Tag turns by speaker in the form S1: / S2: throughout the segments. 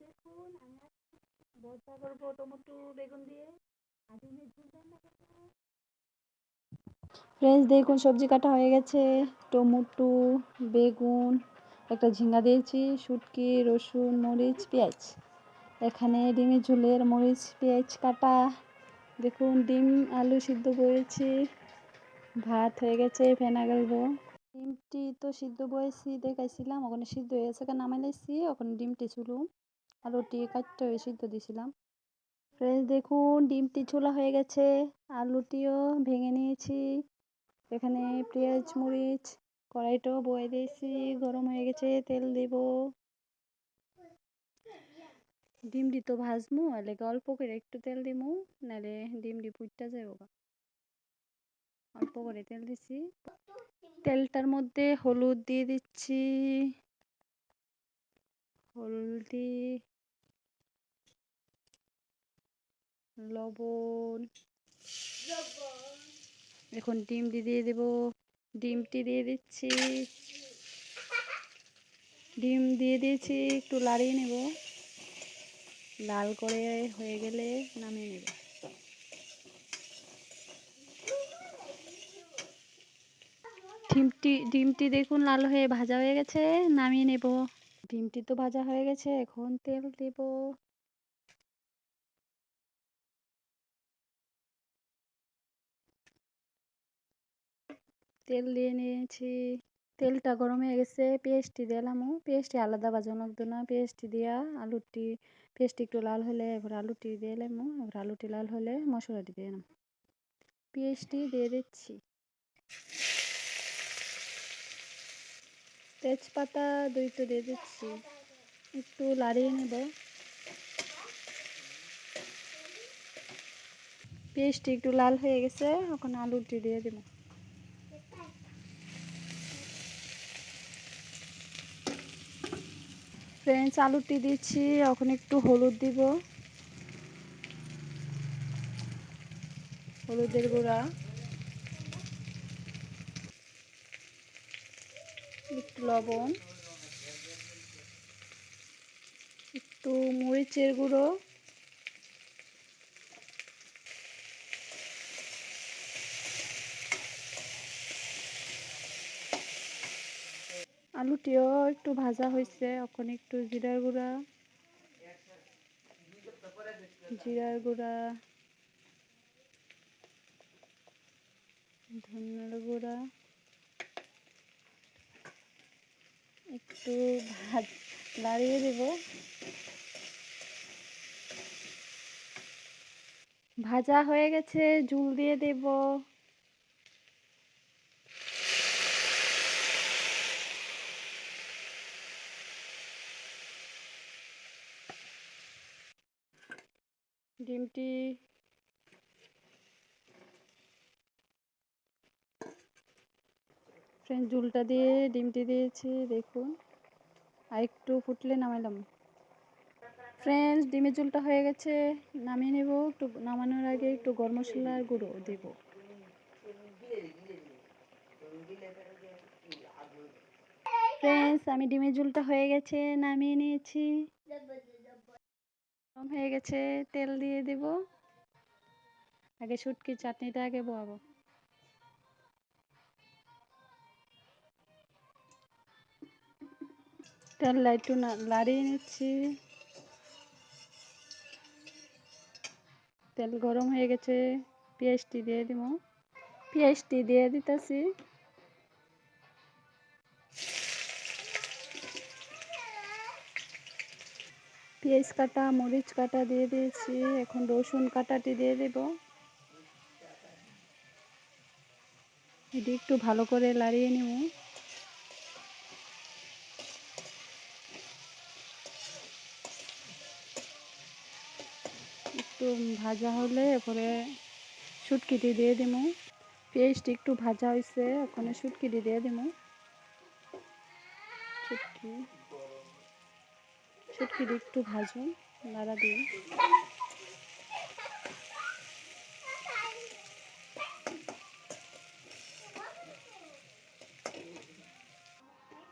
S1: দেখুন আমি ভর্তা করবো টমেটো বেগুন দিয়ে। ফ্রেন্ডস দেখুন সবজি কাটা হয়ে গেছে, টমেটো বেগুন একটা ঝিঙ্গা দিয়েছি, শুটকি রসুন মরিচ পেঁয়াজ। এখানে ডিমের ঝোলের মরিচ পেঁয়াজ কাটা। দেখুন ডিম আলু সিদ্ধ করেছি, ভাত হয়ে গেছে ফেনা গেলবো। ডিমটি তো সিদ্ধ বয়েছি দেখাইছিলাম, ওখানে সিদ্ধ হয়ে গেছে নামাই লাইছি। ওখানে ডিমটি ছিল আলুটি কাটতে হয়ে সিদ্ধ দিয়েছিলাম। ফ্রেন্ডস দেখুন ডিমটি ছোলা হয়ে গেছে, আলুটিও ভেঙে নিয়েছি। এখানে পেঁয়াজ মরিচ কড়াইটাও বয়ে দিয়েছি, গরম হয়ে গেছে, তেল দেব। ডিমটি তো ভাজমু এলাকা অল্প করে একটু তেল দিমু, নাহলে ডিমটি পুইটা যাবো। অল্প করে তেল দিছি, তেলটার মধ্যে হলুদ দিয়ে দিচ্ছি, হলদি লবণ। এখন ডিমটি দিয়ে দেব, ডিমটি দিয়ে দিচ্ছি, ডিম দিয়ে দিয়েছি, একটু লাড়িয়ে নেব, লাল করে হয়ে গেলে নামিয়ে নেব। ডিমটি দেখুন লাল হয়ে ভাজা হয়ে গেছে, নামিয়ে নেব। ডিমটি তো ভাজা হয়ে গেছে, এখন তেল দেব। তেল দিয়ে নিয়েছি, তেলটা গরম হয়ে গেছে, পেঁয়াজটি দিলাম। পেঁয়াজটি আলাদা ভাজা লাগতো না, পেঁয়াজটি দিয়া আলুটি, পেঁয়াজটি একটু লাল হলে এবার আলুটি দিয়ে এলাম। এবার আলুটি লাল হলে মশলাটি দিয়ে এলাম, পেঁয়াজটি দিয়ে দিচ্ছি, তেজপাতা দুইটা দিয়ে দিচ্ছি, একটু লাড়িয়ে নেব। পেঁয়াজটি একটু লাল হয়ে গেছে, এখন আলুটি দিয়ে দেব। ফ্রেন্ডস আলুটি দিচ্ছি, এখন একটু হলুদ দিব, হলুদের গুঁড়া, একটু লবণ, একটু মরিচের গুঁড়ো, আলুটিও একটু ভাজা হয়েছে, এখন একটু জিরার গুঁড়া, ধনিয়ার গুঁড়া, একটু নাড়িয়ে দেব। ভাজা হয়ে গেছে, ঝোল দিয়ে দেব। ডিমটি ফ্রেন্ড ঝোলটা দিয়ে ডিমটি দিয়েছি, দেখুন আর একটু ফুটলে নামাইলাম। ফ্রেন্ডস ডিমের ঝোলটা হয়ে গেছে, নামিয়ে নেব। একটু নামানোর আগে একটু গরম মশলার গুঁড়ো দেব। ফ্রেন্ডস আমি ডিমের ঝোলটা হয়ে গেছে, নামিয়ে নিয়েছি। গরম হয়ে গেছে, তেল দিয়ে দেব। আগে শুটকি চাটনিটা আগে বোয়াবো। তেলটা একটু লাড়িয়ে নিচ্ছি, তেল গরম হয়ে গেছে, পেঁয়াজটি দিয়ে দিব, পেঁয়াজটি দিয়ে দিতেছি, পেঁয়াজ কাটা মরিচ কাটা দিয়ে দিয়েছি, এখন রসুন কাটাটি দিয়ে দেব। এটি একটু ভালো করে লাড়িয়ে নেব। একটু ভাজা হলে এরপরে শুটকিটি দিয়ে দেব। পেঁয়াজটি একটু ভাজা হয়েছে, ওখানে শুটকিটি দিয়ে দেব। শুটকিটি একটু ভাজুন, নাড়া দিয়ে।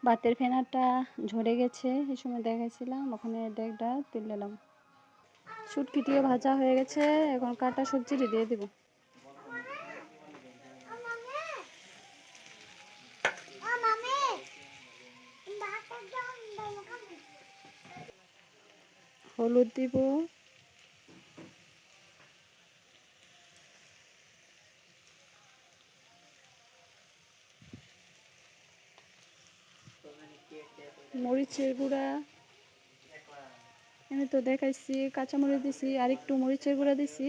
S1: ভাতের ফেনাটা ঝরে গেছে, এই সময় দেখাইছিলাম, ওখানে ডেকটা তুলে নিলাম। শুটকিটিও ভাজা হয়ে গেছে, এখন কাটা সবজিটি দিয়ে দেব। হলুদ দিব, মরিচের গুঁড়া, আমি তো দেখাইছি কাঁচামরিচ দিছি, আর একটু মরিচের গুঁড়া দিছি,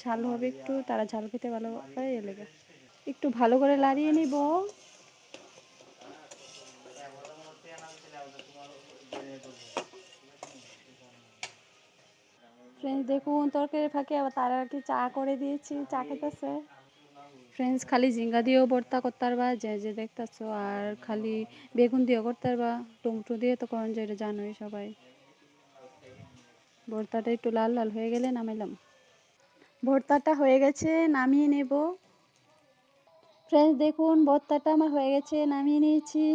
S1: ঝাল হবে একটু, তারা ঝাল খেতে ভালো পায় এ লেগে। একটু ভালো করে লাড়িয়ে নিব। ফ্রেন্ডস দেখুন তরকারির ফাঁকে আবার তারা আর কি চা করে দিয়েছি, চা খেতেছে। ফ্রেন্ডস খালি ঝিঙ্গা দিয়েও ভর্তা করতে পারবা, যে যে দেখতেছো, আর খালি বেগুন দিয়েও করতে পারবা, টমেটো দিয়ে তো করেন, যেটা জানোই সবাই। ভর্তাটা একটু লাল লাল হয়ে গেলে নামাইলাম। ভর্তাটা হয়ে গেছে, নামিয়ে নেব। ফ্রেন্ডস দেখুন ভর্তাটা আমার হয়ে গেছে, নামিয়ে নিয়েছি।